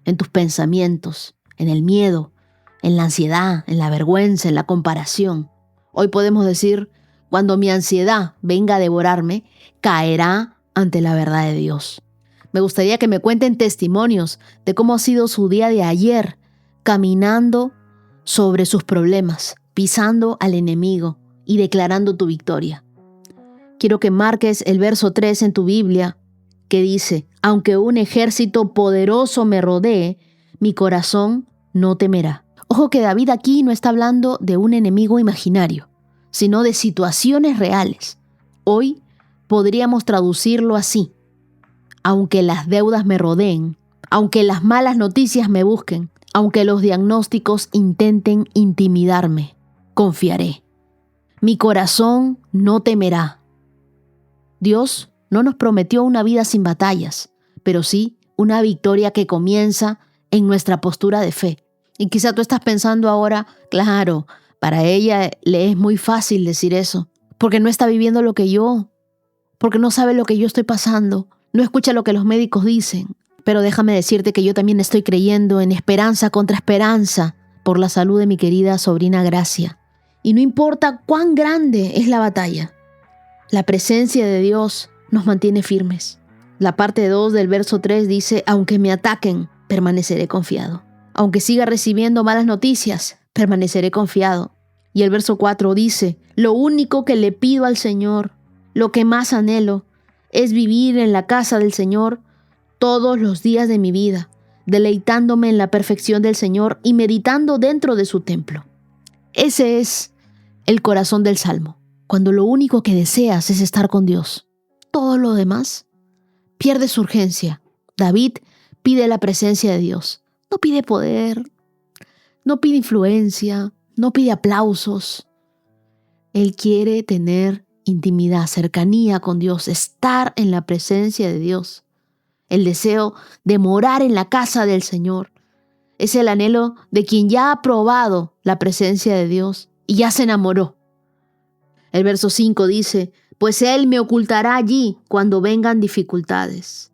en tus pensamientos, en el miedo, en la ansiedad, en la vergüenza, en la comparación. Hoy podemos decir: cuando mi ansiedad venga a devorarme, caerá ante la verdad de Dios. Me gustaría que me cuenten testimonios de cómo ha sido su día de ayer, caminando sobre sus problemas, pisando al enemigo y declarando tu victoria. Quiero que marques el verso 3 en tu Biblia, que dice: aunque un ejército poderoso me rodee, mi corazón no temerá. Ojo que David aquí no está hablando de un enemigo imaginario, sino de situaciones reales. Hoy podríamos traducirlo así: aunque las deudas me rodeen, aunque las malas noticias me busquen, aunque los diagnósticos intenten intimidarme, confiaré. Mi corazón no temerá. Dios no nos prometió una vida sin batallas, pero sí una victoria que comienza en nuestra postura de fe. Y quizá tú estás pensando ahora: claro, para ella le es muy fácil decir eso, porque no está viviendo lo que yo, porque no sabe lo que yo estoy pasando, no escucha lo que los médicos dicen. Pero déjame decirte que yo también estoy creyendo en esperanza contra esperanza por la salud de mi querida sobrina Gracia. Y no importa cuán grande es la batalla, la presencia de Dios nos mantiene firmes. La parte 2 del verso 3 dice: aunque me ataquen, permaneceré confiado. Aunque siga recibiendo malas noticias, permaneceré confiado. Y el verso 4 dice: lo único que le pido al Señor, lo que más anhelo, es vivir en la casa del Señor todos los días de mi vida, deleitándome en la perfección del Señor y meditando dentro de su templo. Ese es el corazón del Salmo, cuando lo único que deseas es estar con Dios. Todo lo demás pierde su urgencia. David pide la presencia de Dios. No pide poder, no pide influencia, no pide aplausos. Él quiere tener intimidad, cercanía con Dios, estar en la presencia de Dios. El deseo de morar en la casa del Señor es el anhelo de quien ya ha probado la presencia de Dios y ya se enamoró. El verso 5 dice, pues Él me ocultará allí cuando vengan dificultades.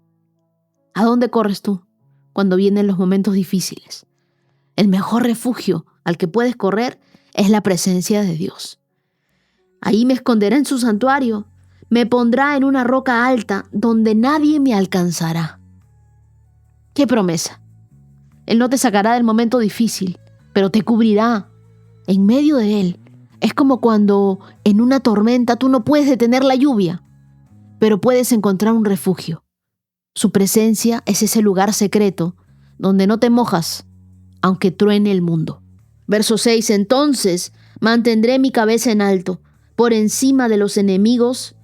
¿A dónde corres tú cuando vienen los momentos difíciles? El mejor refugio al que puedes correr es la presencia de Dios. Ahí me esconderá en su santuario, me pondrá en una roca alta donde nadie me alcanzará. ¡Qué promesa! Él no te sacará del momento difícil, pero te cubrirá en medio de él. Es como cuando en una tormenta tú no puedes detener la lluvia, pero puedes encontrar un refugio. Su presencia es ese lugar secreto donde no te mojas, aunque truene el mundo. Verso 6, entonces mantendré mi cabeza en alto, por encima de los enemigos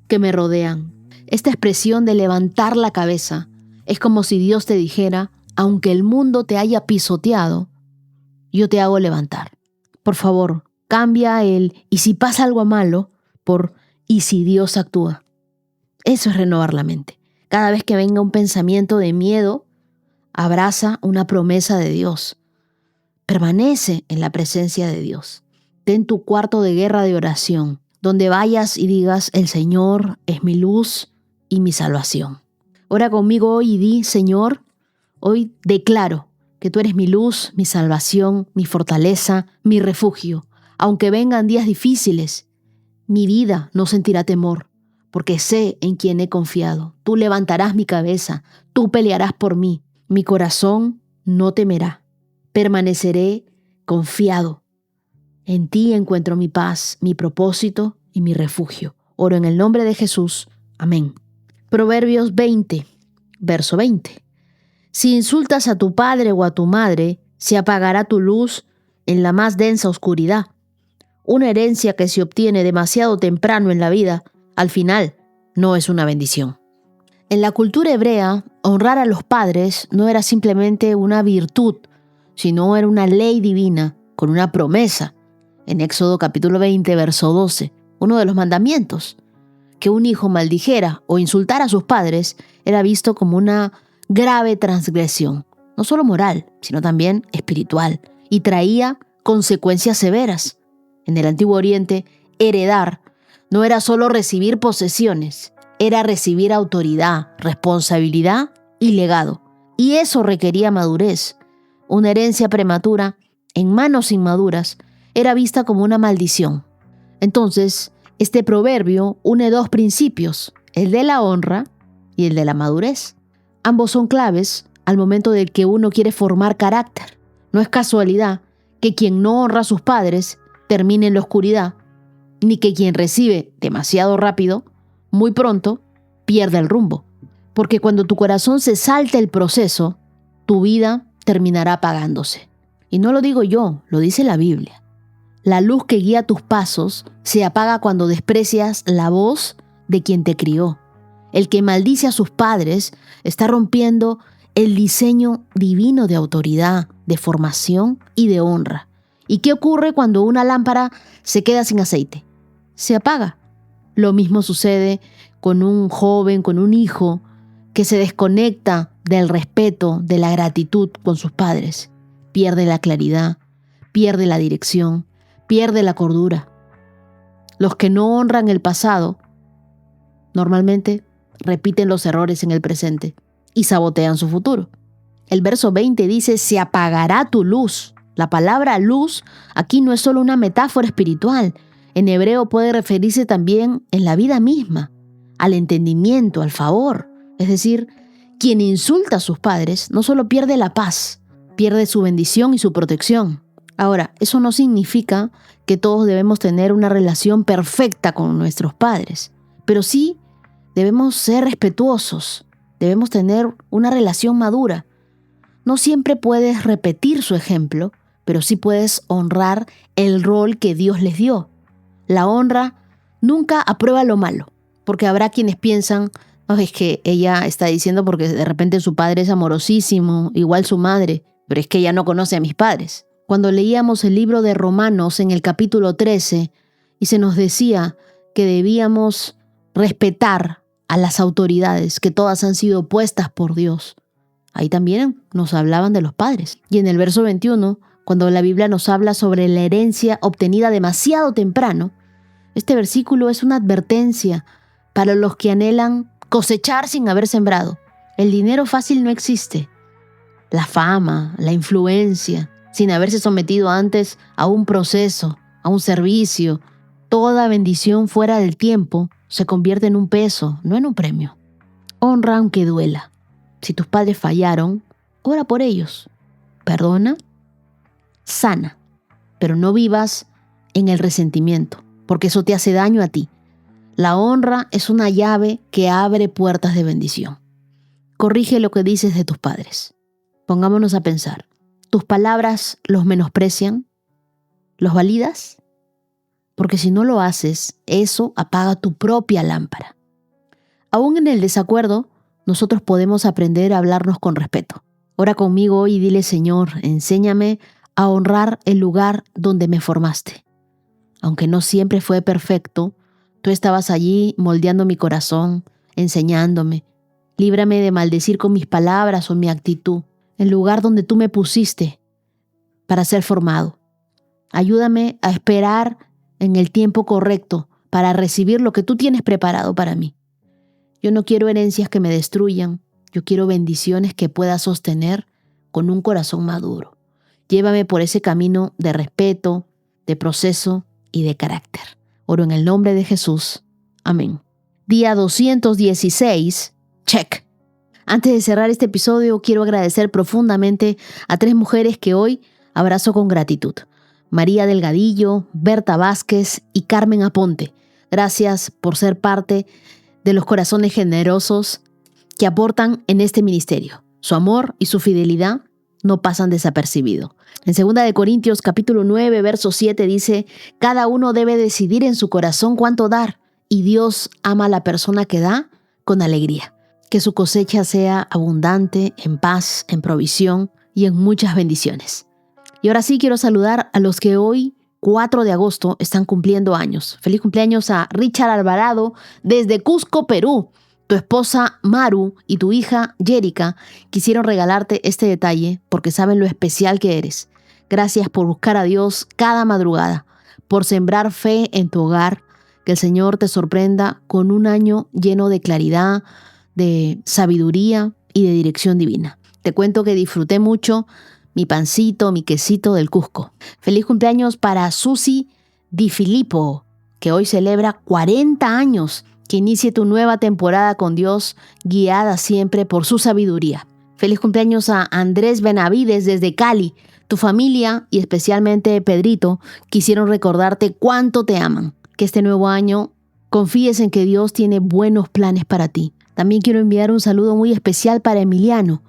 que me rodean. Esta expresión de levantar la cabeza es como si Dios te dijera, aunque el mundo te haya pisoteado, yo te hago levantar. Por favor, cambia el "y si pasa algo malo" por "y si Dios actúa". Eso es renovar la mente. Cada vez que venga un pensamiento de miedo, abraza una promesa de Dios. Permanece en la presencia de Dios. Ten tu cuarto de guerra de oración, donde vayas y digas, el Señor es mi luz y mi salvación. Ora conmigo hoy y di, Señor, hoy declaro que tú eres mi luz, mi salvación, mi fortaleza, mi refugio. Aunque vengan días difíciles, mi vida no sentirá temor, porque sé en quién he confiado. Tú levantarás mi cabeza, tú pelearás por mí. Mi corazón no temerá. Permaneceré confiado. En ti encuentro mi paz, mi propósito y mi refugio. Oro en el nombre de Jesús. Amén. Proverbios 20, verso 20. Si insultas a tu padre o a tu madre, se apagará tu luz en la más densa oscuridad. Una herencia que se obtiene demasiado temprano en la vida, al final, no es una bendición. En la cultura hebrea, honrar a los padres no era simplemente una virtud, sino era una ley divina con una promesa. En Éxodo capítulo 20, verso 12, uno de los mandamientos, que un hijo maldijera o insultara a sus padres era visto como una grave transgresión, no solo moral, sino también espiritual, y traía consecuencias severas. En el Antiguo Oriente, heredar no era solo recibir posesiones, era recibir autoridad, responsabilidad y legado. Y eso requería madurez. Una herencia prematura en manos inmaduras era vista como una maldición. Entonces, este proverbio une dos principios, el de la honra y el de la madurez. Ambos son claves al momento de que uno quiere formar carácter. No es casualidad que quien no honra a sus padres termine en la oscuridad, ni que quien recibe demasiado rápido, muy pronto, pierda el rumbo. Porque cuando tu corazón se salta el proceso, tu vida terminará apagándose. Y no lo digo yo, lo dice la Biblia. La luz que guía tus pasos se apaga cuando desprecias la voz de quien te crió. El que maldice a sus padres está rompiendo el diseño divino de autoridad, de formación y de honra. ¿Y qué ocurre cuando una lámpara se queda sin aceite? Se apaga. Lo mismo sucede con un joven, con un hijo que se desconecta del respeto, de la gratitud con sus padres. Pierde la claridad, pierde la dirección, pierde la cordura. Los que no honran el pasado normalmente repiten los errores en el presente y sabotean su futuro. El verso 20 dice, se apagará tu luz. La palabra luz aquí no es solo una metáfora espiritual. En hebreo puede referirse también en la vida misma, al entendimiento, al favor. Es decir, quien insulta a sus padres no solo pierde la paz, pierde su bendición y su protección. Ahora, eso no significa que todos debemos tener una relación perfecta con nuestros padres, pero sí debemos ser respetuosos, debemos tener una relación madura. No siempre puedes repetir su ejemplo, pero sí puedes honrar el rol que Dios les dio. La honra nunca aprueba lo malo, porque habrá quienes piensan, "Oh, es que ella está diciendo porque de repente su padre es amorosísimo, igual su madre, pero es que ella no conoce a mis padres". Cuando leíamos el libro de Romanos en el capítulo 13 y se nos decía que debíamos respetar a las autoridades, que todas han sido puestas por Dios, ahí también nos hablaban de los padres. Y en el verso 21, cuando la Biblia nos habla sobre la herencia obtenida demasiado temprano, este versículo es una advertencia para los que anhelan cosechar sin haber sembrado. El dinero fácil no existe. La fama, la influencia, sin haberse sometido antes a un proceso, a un servicio, toda bendición fuera del tiempo se convierte en un peso, no en un premio. Honra aunque duela. Si tus padres fallaron, ora por ellos. Perdona, sana, pero no vivas en el resentimiento, porque eso te hace daño a ti. La honra es una llave que abre puertas de bendición. Corrige lo que dices de tus padres. Pongámonos a pensar. ¿Tus palabras los menosprecian? ¿Los validas? Porque si no lo haces, eso apaga tu propia lámpara. Aún en el desacuerdo, nosotros podemos aprender a hablarnos con respeto. Ora conmigo y dile: Señor, enséñame a honrar el lugar donde me formaste. Aunque no siempre fue perfecto, tú estabas allí moldeando mi corazón, enseñándome. Líbrame de maldecir con mis palabras o mi actitud, el lugar donde tú me pusiste para ser formado. Ayúdame a esperar en el tiempo correcto para recibir lo que tú tienes preparado para mí. Yo no quiero herencias que me destruyan, yo quiero bendiciones que pueda sostener con un corazón maduro. Llévame por ese camino de respeto, de proceso y de carácter. Oro en el nombre de Jesús. Amén. Día 216. Check. Antes de cerrar este episodio, quiero agradecer profundamente a 3 mujeres que hoy abrazo con gratitud. María Delgadillo, Berta Vázquez y Carmen Aponte. Gracias por ser parte de los corazones generosos que aportan en este ministerio. Su amor y su fidelidad no pasan desapercibido. En 2 Corintios capítulo 9, verso 7 dice: cada uno debe decidir en su corazón cuánto dar, y Dios ama a la persona que da con alegría. Que su cosecha sea abundante en paz, en provisión y en muchas bendiciones. Y ahora sí quiero saludar a los que hoy, 4 de agosto, están cumpliendo años. Feliz cumpleaños a Richard Alvarado desde Cusco, Perú. Tu esposa Maru y tu hija Jerica quisieron regalarte este detalle porque saben lo especial que eres. Gracias por buscar a Dios cada madrugada, por sembrar fe en tu hogar. Que el Señor te sorprenda con un año lleno de claridad, de sabiduría y de dirección divina. Te cuento que disfruté mucho mi pancito, mi quesito del Cusco. Feliz cumpleaños para Susi Di Filippo, que hoy celebra 40 años. Que inicie tu nueva temporada con Dios, guiada siempre por su sabiduría. Feliz cumpleaños a Andrés Benavides desde Cali. Tu familia y especialmente Pedrito quisieron recordarte cuánto te aman. Que este nuevo año confíes en que Dios tiene buenos planes para ti. También quiero enviar un saludo muy especial para Emiliano,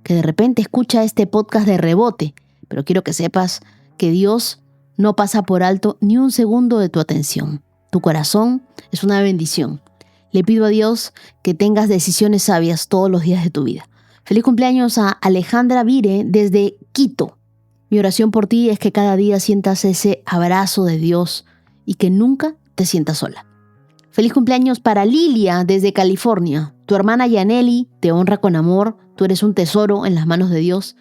que de repente escucha este podcast de rebote, pero quiero que sepas que Dios no pasa por alto ni un segundo de tu atención. Tu corazón es una bendición. Le pido a Dios que tengas decisiones sabias todos los días de tu vida. Feliz cumpleaños a Alejandra Vire desde Quito. Mi oración por ti es que cada día sientas ese abrazo de Dios y que nunca te sientas sola. Feliz cumpleaños para Lilia desde California. Tu hermana Yaneli te honra con amor. Tú eres un tesoro en las manos de Dios.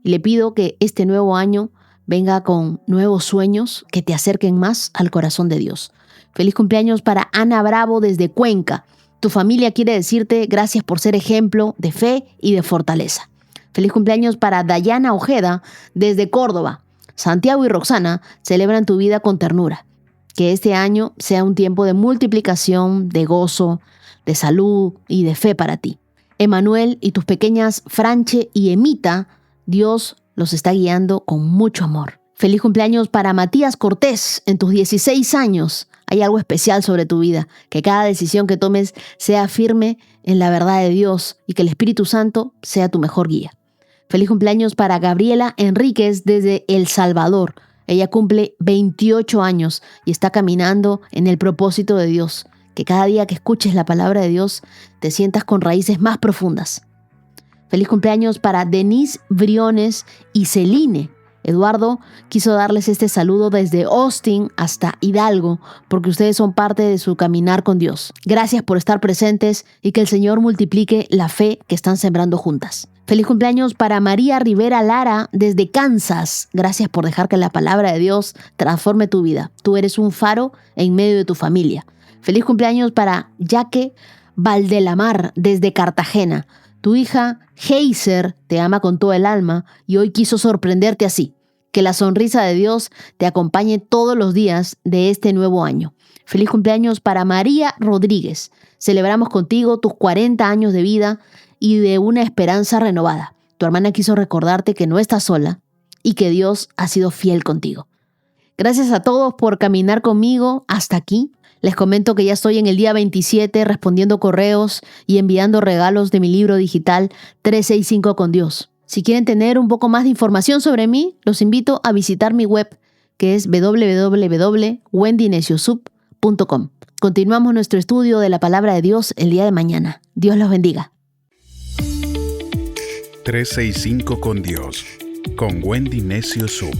Y le pido que este nuevo año venga con nuevos sueños que te acerquen más al corazón de Dios. Feliz cumpleaños para Ana Bravo desde Cuenca. Tu familia quiere decirte gracias por ser ejemplo de fe y de fortaleza. Feliz cumpleaños para Dayana Ojeda desde Córdoba. Santiago y Roxana celebran tu vida con ternura. Que este año sea un tiempo de multiplicación, de gozo, de salud y de fe para ti. Emanuel y tus pequeñas Franche y Emita, Dios los está guiando con mucho amor. Feliz cumpleaños para Matías Cortés en tus 16 años. Hay algo especial sobre tu vida, que cada decisión que tomes sea firme en la verdad de Dios y que el Espíritu Santo sea tu mejor guía. Feliz cumpleaños para Gabriela Enríquez desde El Salvador. Ella cumple 28 años y está caminando en el propósito de Dios. Que cada día que escuches la palabra de Dios te sientas con raíces más profundas. Feliz cumpleaños para Denise Briones y Celine. Eduardo quiso darles este saludo desde Austin hasta Hidalgo porque ustedes son parte de su caminar con Dios. Gracias por estar presentes y que el Señor multiplique la fe que están sembrando juntas. Feliz cumpleaños para María Rivera Lara desde Kansas. Gracias por dejar que la palabra de Dios transforme tu vida. Tú eres un faro en medio de tu familia. Feliz cumpleaños para Yaque Valdelamar desde Cartagena. Tu hija Heiser te ama con todo el alma y hoy quiso sorprenderte así. Que la sonrisa de Dios te acompañe todos los días de este nuevo año. Feliz cumpleaños para María Rodríguez. Celebramos contigo tus 40 años de vida y de una esperanza renovada. Tu hermana quiso recordarte que no estás sola y que Dios ha sido fiel contigo. Gracias a todos por caminar conmigo hasta aquí. Les comento que ya estoy en el día 27 respondiendo correos y enviando regalos de mi libro digital 365 con Dios. Si quieren tener un poco más de información sobre mí, los invito a visitar mi web que es www.wendyneciosub.com. Continuamos nuestro estudio de la palabra de Dios el día de mañana. Dios los bendiga. 365 con Dios, con Wendy Necio Sub.